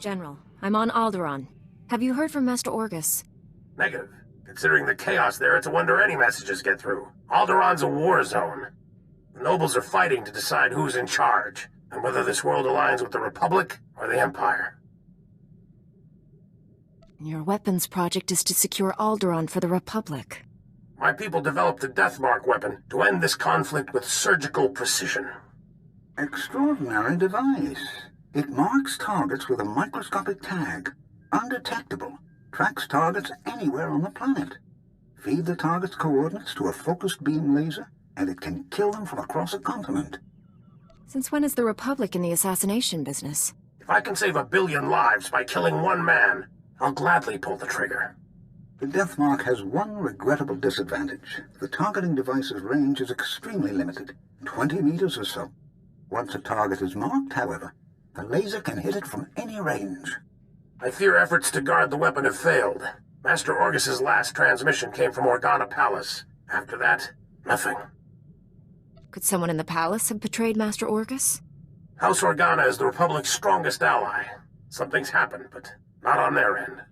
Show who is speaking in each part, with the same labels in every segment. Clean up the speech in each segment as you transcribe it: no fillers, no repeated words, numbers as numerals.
Speaker 1: General, I'm on Alderaan. Have you heard from Master Orgus?
Speaker 2: Negative. Considering the chaos there, it's a wonder any messages get through. Alderaan's a war zone. The nobles are fighting to decide who's in charge, and whether this world aligns with the Republic or the Empire.
Speaker 1: Your weapons project is to secure Alderaan for the Republic.
Speaker 2: My people developed a Deathmark weapon to end this conflict with surgical precision.
Speaker 3: Extraordinary device. It marks targets with a microscopic tag. Undetectable. Tracks targets anywhere on the planet. Feed the target's coordinates to a focused beam laser, and it can kill them from across a continent.
Speaker 1: Since when is the Republic in the assassination business?
Speaker 2: If I can save 1 billion lives by killing one man, I'll gladly pull the trigger.
Speaker 3: The Deathmark has one regrettable disadvantage. The targeting device's range is extremely limited, 20 meters or so. Once a target is marked, however, the laser can hit it from any range.
Speaker 2: I fear efforts to guard the weapon have failed. Master Orgus's last transmission came from Organa Palace. After that, nothing.
Speaker 1: Could someone in the palace have betrayed Master Orgus?
Speaker 2: House Organa is the Republic's strongest ally. Something's happened, but not on their end.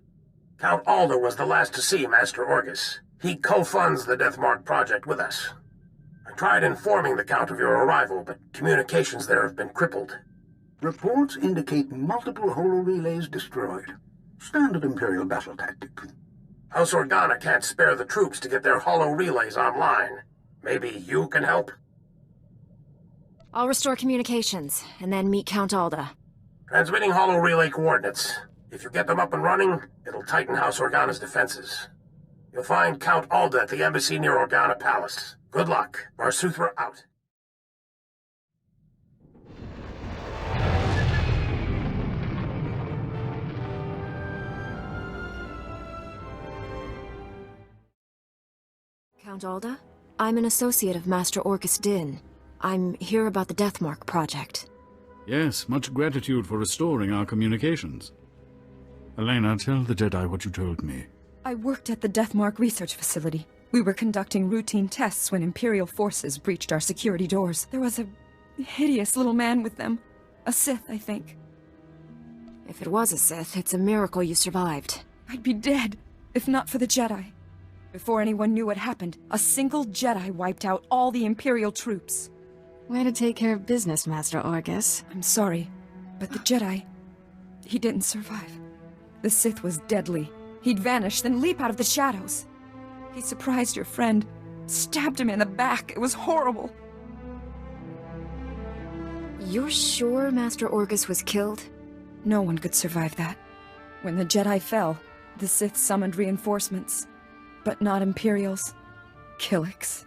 Speaker 2: Count Alda was the last to see Master Orgus. He co-funds the Deathmark project with us. I tried informing the Count of your arrival, but communications there have been crippled.
Speaker 3: Reports indicate multiple holo-relays destroyed. Standard Imperial battle tactic.
Speaker 2: House Organa can't spare the troops to get their holo-relays online. Maybe you can help?
Speaker 1: I'll restore communications, and then meet Count Alda.
Speaker 2: Transmitting holo-relay coordinates. If you get them up and running, it'll tighten House Organa's defenses. You'll find Count Alda at the embassy near Organa Palace. Good luck. Barsuthra out.
Speaker 1: Count Alda? I'm an associate of Master Orgus Din. I'm here about the Deathmark project.
Speaker 4: Yes, much gratitude for restoring our communications. Elena, tell the Jedi what you told me.
Speaker 5: I worked at the Deathmark research facility. We were conducting routine tests when Imperial forces breached our security doors. There was a hideous little man with them. A Sith, I think.
Speaker 1: If it was a Sith, it's a miracle you survived.
Speaker 5: I'd be dead, if not for the Jedi. Before anyone knew what happened, a single Jedi wiped out all the Imperial troops.
Speaker 6: Way to take care of business, Master Orgus.
Speaker 5: I'm sorry, but the Jedi, he didn't survive. The Sith was deadly. He'd vanish, then leap out of the shadows. He surprised your friend, stabbed him in the back. It was horrible.
Speaker 1: You're sure Master Orgus was killed?
Speaker 5: No one could survive that. When the Jedi fell, the Sith summoned reinforcements. But not Imperials. Killiks.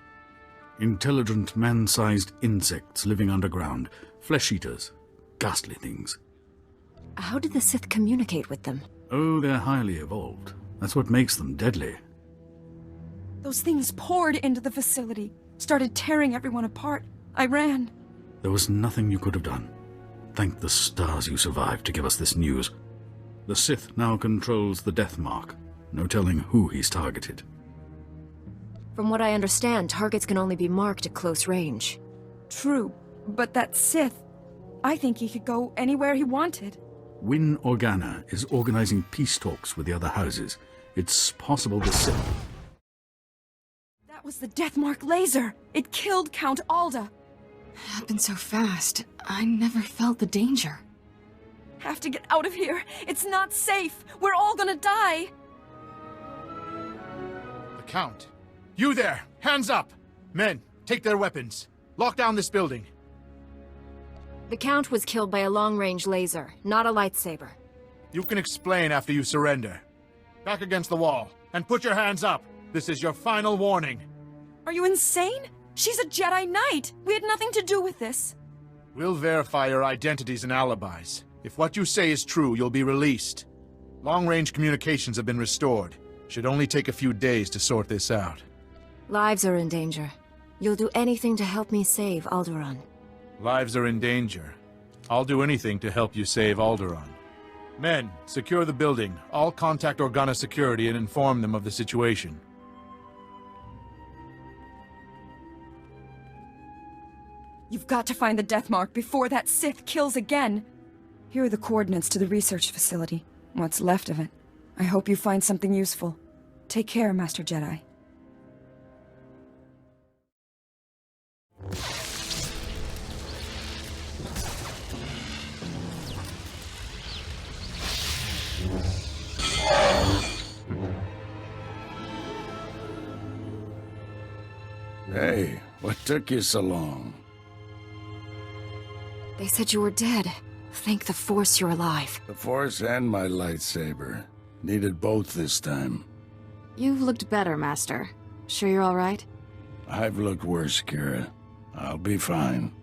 Speaker 4: Intelligent, man-sized insects living underground. Flesh-eaters. Ghastly things.
Speaker 1: How did the Sith communicate with them?
Speaker 4: Oh, they're highly evolved. That's what makes them deadly.
Speaker 5: Those things poured into the facility, started tearing everyone apart. I ran.
Speaker 4: There was nothing you could have done. Thank the stars you survived to give us this news. The Sith now controls the Deathmark. No telling who he's targeted.
Speaker 1: From what I understand, targets can only be marked at close range.
Speaker 5: True, but that Sith, I think he could go anywhere he wanted.
Speaker 4: Win Organa is organizing peace talks with the other houses. It's possible the Sith...
Speaker 5: That was the Deathmark laser! It killed Count Alda!
Speaker 6: Happened so fast. I never felt the danger.
Speaker 5: Have to get out of here! It's not safe! We're all gonna die!
Speaker 7: The Count. You there! Hands up! Men, take their weapons. Lock down this building.
Speaker 1: The Count was killed by a long-range laser, not a lightsaber.
Speaker 7: You can explain after you surrender. Back against the wall, and put your hands up. This is your final warning.
Speaker 5: Are you insane? She's a Jedi Knight! We had nothing to do with this.
Speaker 7: We'll verify your identities and alibis. If what you say is true, you'll be released. Long-range communications have been restored. Should only take a few days to sort this out.
Speaker 1: Lives are in danger. You'll do anything to help me save Alderaan.
Speaker 7: Lives are in danger. I'll do anything to help you save Alderaan. Men, secure the building. All contact Organa security and inform them of the situation.
Speaker 5: You've got to find the Deathmark before that Sith kills again. Here are the coordinates to the research facility. What's left of it. I hope you find something useful. Take care, Master Jedi.
Speaker 8: Hey, what took you so long?
Speaker 1: They said you were dead. Thank the Force you're alive.
Speaker 8: The Force and my lightsaber. Needed both this time.
Speaker 6: You've looked better, Master. Sure you're all right?
Speaker 8: I've looked worse, Kira. I'll be fine.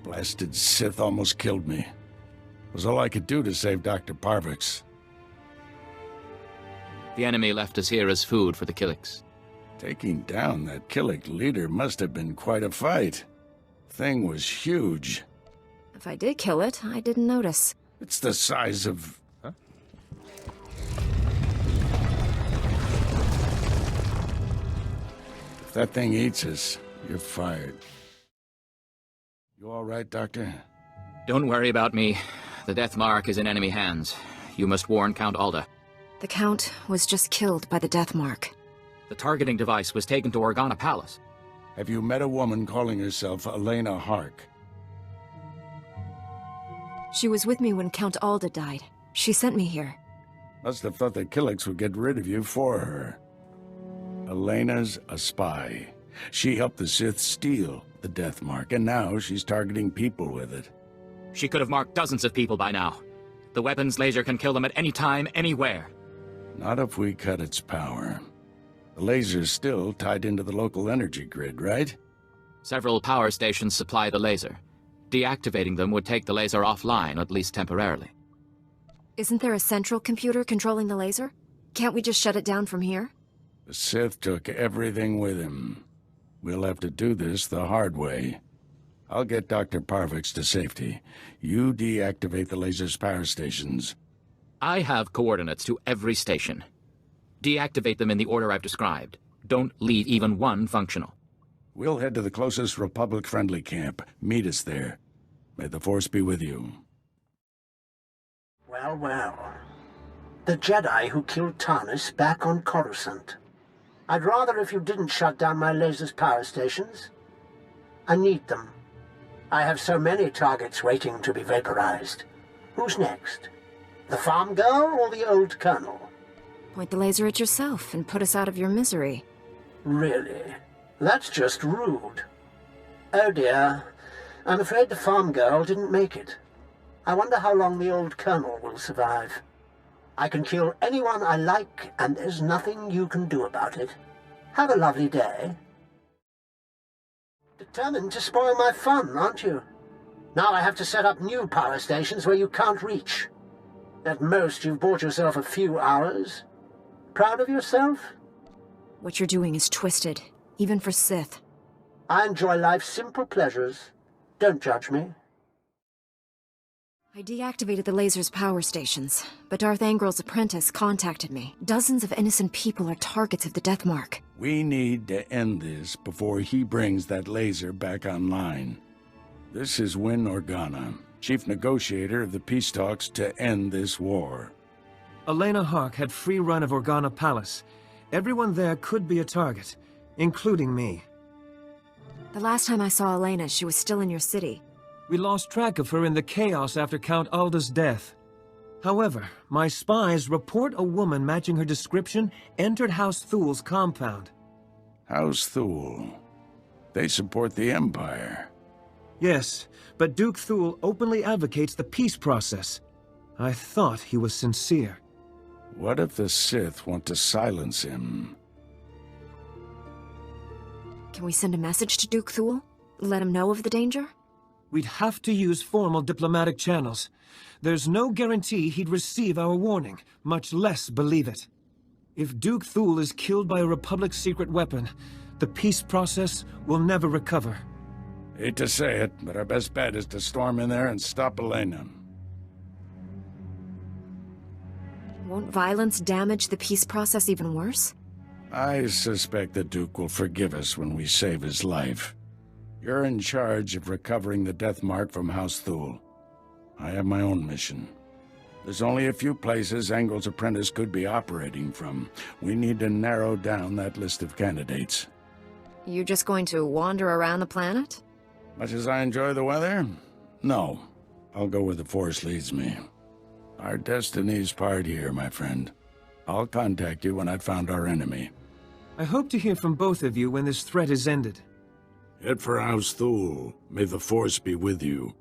Speaker 8: Blasted Sith almost killed me. It was all I could do to save Dr. Parvix.
Speaker 9: The enemy left us here as food for the Killiks.
Speaker 8: Taking down that Killik leader must have been quite a fight. Thing was huge.
Speaker 1: If I did kill it, I didn't notice.
Speaker 8: It's the size of...
Speaker 9: Huh?
Speaker 8: If that thing eats us, you're fired. You all right, Doctor?
Speaker 9: Don't worry about me. The Death Mark is in enemy hands. You must warn Count Alda.
Speaker 1: The Count was just killed by the Death Mark.
Speaker 9: The targeting device was taken to Organa Palace.
Speaker 8: Have you met a woman calling herself Elena Hark?
Speaker 1: She was with me when Count Alda died. She sent me here.
Speaker 8: Must have thought the Killiks would get rid of you for her. Elena's a spy. She helped the Sith steal the Death Mark, and now she's targeting people with it.
Speaker 9: She could have marked dozens of people by now. The weapon's laser can kill them at any time, anywhere.
Speaker 8: Not if we cut its power. The laser's still tied into the local energy grid, right?
Speaker 9: Several power stations supply the laser. Deactivating them would take the laser offline, at least temporarily.
Speaker 1: Isn't there a central computer controlling the laser? Can't we just shut it down from here?
Speaker 8: The Sith took everything with him. We'll have to do this the hard way. I'll get Dr. Parvix to safety. You deactivate the laser's power stations.
Speaker 9: I have coordinates to every station. Deactivate them in the order I've described. Don't leave even one functional.
Speaker 8: We'll head to the closest Republic-friendly camp. Meet us there. May the Force be with you.
Speaker 2: Well, well. The Jedi who killed Tarnis back on Coruscant. I'd rather if you didn't shut down my laser's power stations. I need them. I have so many targets waiting to be vaporized. Who's next? The farm girl or the old colonel?
Speaker 1: Point the laser at yourself and put us out of your misery.
Speaker 2: Really? That's just rude. Oh dear. I'm afraid the farm girl didn't make it. I wonder how long the old colonel will survive. I can kill anyone I like, and there's nothing you can do about it. Have a lovely day. Determined to spoil my fun, aren't you? Now I have to set up new power stations where you can't reach. At most, you've bought yourself a few hours. Proud of yourself?
Speaker 1: What you're doing is twisted, even for Sith.
Speaker 2: I enjoy life's simple pleasures. Don't judge me.
Speaker 1: I deactivated the laser's power stations, but Darth Angril's apprentice contacted me. Dozens of innocent people are targets of the Death Mark.
Speaker 8: We need to end this before he brings that laser back online. This is Win Organa, chief negotiator of the peace talks to end this war.
Speaker 10: Elena Hark had free run of Organa Palace. Everyone there could be a target, including me.
Speaker 1: The last time I saw Elena, she was still in your city.
Speaker 10: We lost track of her in the chaos after Count Alda's death. However, my spies report a woman matching her description entered House Thul's compound.
Speaker 8: House Thul. They support the Empire.
Speaker 10: Yes, but Duke Thul openly advocates the peace process. I thought he was sincere.
Speaker 8: What if the Sith want to silence him?
Speaker 1: Can we send a message to Duke Thul? Let him know of the danger?
Speaker 10: We'd have to use formal diplomatic channels. There's no guarantee he'd receive our warning, much less believe it. If Duke Thul is killed by a Republic secret weapon, the peace process will never recover.
Speaker 8: Hate to say it, but our best bet is to storm in there and stop Elena.
Speaker 1: Won't violence damage the peace process even worse?
Speaker 8: I suspect the Duke will forgive us when we save his life. You're in charge of recovering the Death Mark from House Thul. I have my own mission. There's only a few places Angle's apprentice could be operating from. We need to narrow down that list of candidates.
Speaker 1: You just going to wander around the planet?
Speaker 8: Much as I enjoy the weather, no. I'll go where the Force leads me. Our destinies part here, my friend. I'll contact you when I've found our enemy.
Speaker 10: I hope to hear from both of you when this threat is ended.
Speaker 8: Head for House Thule. May the Force be with you.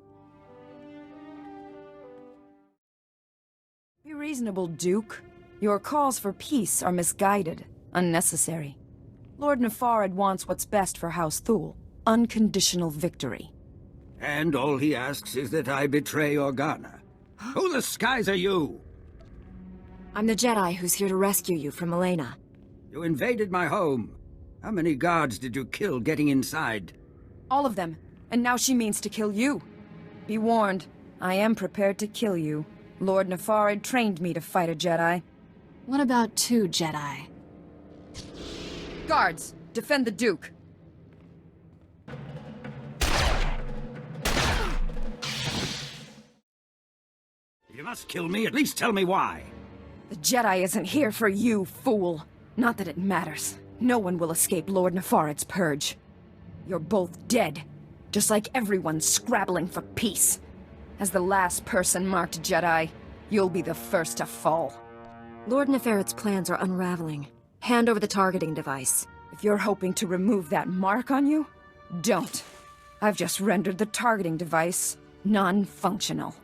Speaker 5: Be reasonable, Duke. Your calls for peace are misguided, unnecessary. Lord Nefarid wants what's best for House Thule. Unconditional victory.
Speaker 11: And all he asks is that I betray Organa. Who the skies are you?
Speaker 1: I'm the Jedi who's here to rescue you from Elena.
Speaker 11: You invaded my home. How many guards did you kill getting inside?
Speaker 5: All of them. And now she means to kill you. Be warned, I am prepared to kill you. Lord Nefarid trained me to fight a Jedi.
Speaker 6: What about 2 Jedi?
Speaker 5: Guards, defend the Duke.
Speaker 11: If you must kill me, at least tell me why.
Speaker 5: The Jedi isn't here for you, fool. Not that it matters. No one will escape Lord Nefarid's purge. You're both dead, just like everyone scrabbling for peace. As the last person marked Jedi, you'll be the first to fall.
Speaker 1: Lord Nefarid's plans are unraveling. Hand over the targeting device.
Speaker 5: If you're hoping to remove that mark on you, don't. I've just rendered the targeting device non-functional.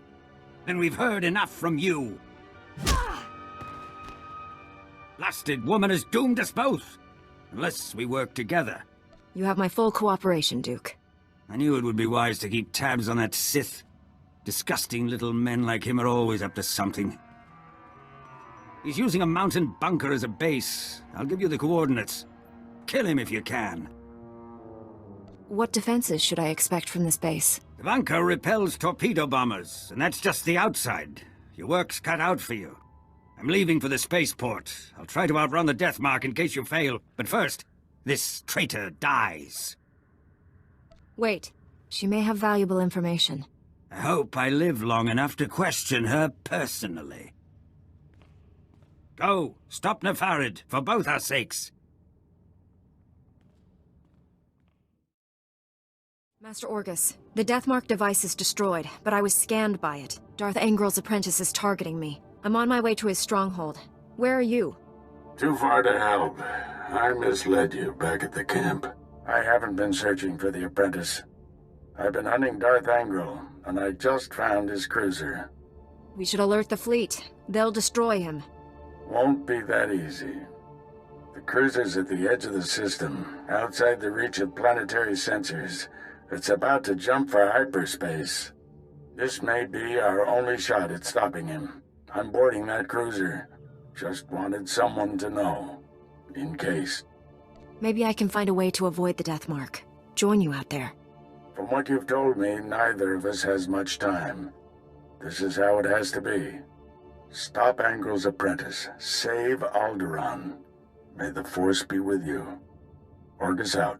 Speaker 11: Then we've heard enough from you. Blasted woman has doomed us both. Unless we work together.
Speaker 1: You have my full cooperation, Duke.
Speaker 11: I knew it would be wise to keep tabs on that Sith. Disgusting little men like him are always up to something. He's using a mountain bunker as a base. I'll give you the coordinates. Kill him if you can.
Speaker 1: What defenses should I expect from this base?
Speaker 11: The bunker repels torpedo bombers, and that's just the outside. Your work's cut out for you. I'm leaving for the spaceport. I'll try to outrun the death mark in case you fail. But first, this traitor dies.
Speaker 1: Wait. She may have valuable information.
Speaker 11: I hope I live long enough to question her personally. Go, stop Nefarid, for both our sakes.
Speaker 1: Master Orgus, the Deathmark device is destroyed, but I was scanned by it. Darth Angrel's apprentice is targeting me. I'm on my way to his stronghold. Where are you?
Speaker 8: Too far to help. I misled you back at the camp. I haven't been searching for the apprentice. I've been hunting Darth Angrel, and I just found his cruiser.
Speaker 1: We should alert the fleet. They'll destroy him.
Speaker 8: Won't be that easy. The cruiser's at the edge of the system, outside the reach of planetary sensors. It's about to jump for hyperspace. This may be our only shot at stopping him. I'm boarding that cruiser. Just wanted someone to know. In case.
Speaker 1: Maybe I can find a way to avoid the Deathmark. Join you out there.
Speaker 8: From what you've told me, neither of us has much time. This is how it has to be. Stop Angrel's apprentice. Save Alderaan. May the Force be with you. Orgus out.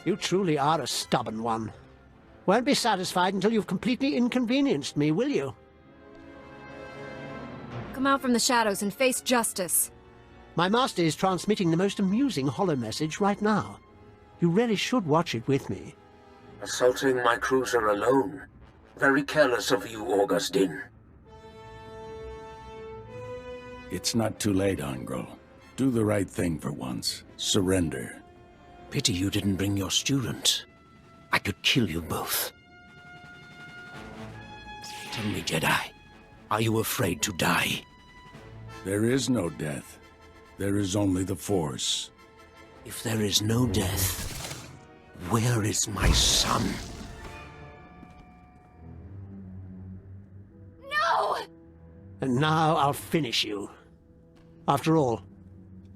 Speaker 12: You truly are a stubborn one. Won't be satisfied until you've completely inconvenienced me, will you?
Speaker 1: Come out from the shadows and face justice.
Speaker 12: My master is transmitting the most amusing holo message right now. You really should watch it with me.
Speaker 2: Assaulting my cruiser alone. Very careless of you, Augustine.
Speaker 8: It's not too late, Angrel. Do the right thing for once. Surrender.
Speaker 13: Pity you didn't bring your student. I could kill you both. Tell me, Jedi, are you afraid to die?
Speaker 8: There is no death. There is only the Force.
Speaker 13: If there is no death, where is my son?
Speaker 1: No!
Speaker 12: And now I'll finish you. After all,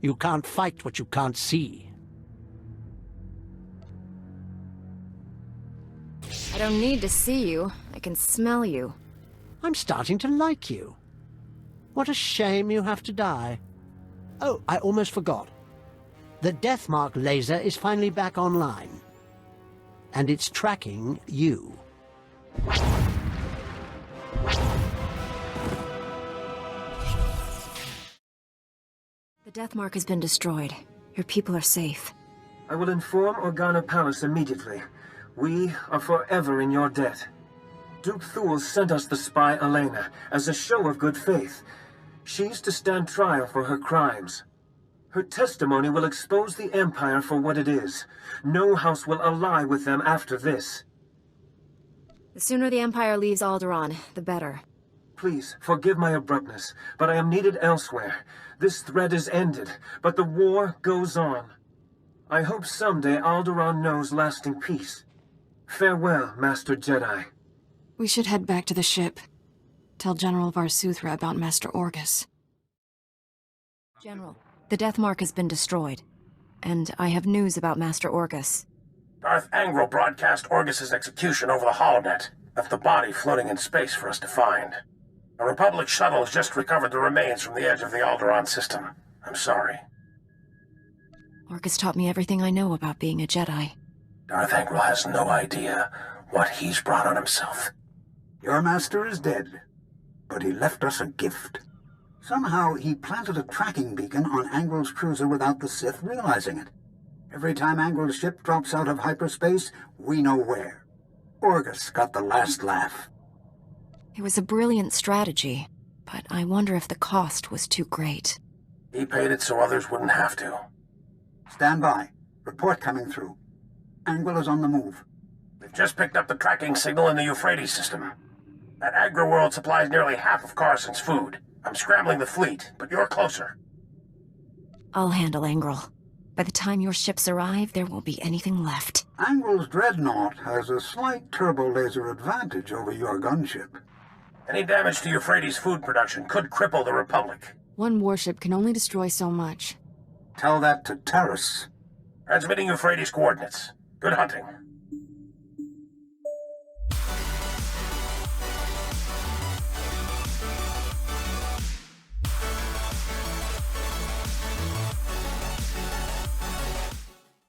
Speaker 12: you can't fight what you can't see.
Speaker 1: I don't need to see you. I can smell you.
Speaker 12: I'm starting to like you. What a shame you have to die. Oh, I almost forgot. The Deathmark laser is finally back online. And it's tracking you.
Speaker 1: The Deathmark has been destroyed. Your people are safe.
Speaker 10: I will inform Organa Palace immediately. We are forever in your debt. Duke Thule sent us the spy Elena as a show of good faith. She's to stand trial for her crimes. Her testimony will expose the Empire for what it is. No house will ally with them after this.
Speaker 1: The sooner the Empire leaves Alderaan, the better.
Speaker 10: Please, forgive my abruptness, but I am needed elsewhere. This threat is ended, but the war goes on. I hope someday Alderaan knows lasting peace. Farewell, Master Jedi.
Speaker 6: We should head back to the ship. Tell General Varsuthra about Master Orgus.
Speaker 1: General, the Deathmark has been destroyed. And I have news about Master Orgus.
Speaker 2: Darth Angral broadcast Orgus's execution over the holonet, left the body floating in space for us to find. A Republic shuttle has just recovered the remains from the edge of the Alderaan system. I'm sorry.
Speaker 1: Orgus taught me everything I know about being a Jedi.
Speaker 2: Darth Angral has no idea what he's brought on himself.
Speaker 3: Your master is dead, but he left us a gift. Somehow he planted a tracking beacon on Angral's cruiser without the Sith realizing it. Every time Angral's ship drops out of hyperspace, we know where. Orgus got the last laugh.
Speaker 1: It was a brilliant strategy, but I wonder if the cost was too great.
Speaker 2: He paid it so others wouldn't have to.
Speaker 3: Stand by. Report coming through. Angral is on the move.
Speaker 2: We've just picked up the tracking signal in the Euphrates system. That agri-world supplies nearly half of Carson's food. I'm scrambling the fleet, but you're closer.
Speaker 1: I'll handle Angral. By the time your ships arrive, there won't be anything left.
Speaker 3: Angral's dreadnought has a slight turbo-laser advantage over your gunship.
Speaker 2: Any damage to Euphrates' food production could cripple the Republic.
Speaker 6: One warship can only destroy so much.
Speaker 3: Tell that to Terrace.
Speaker 2: Transmitting Euphrates coordinates. Good hunting.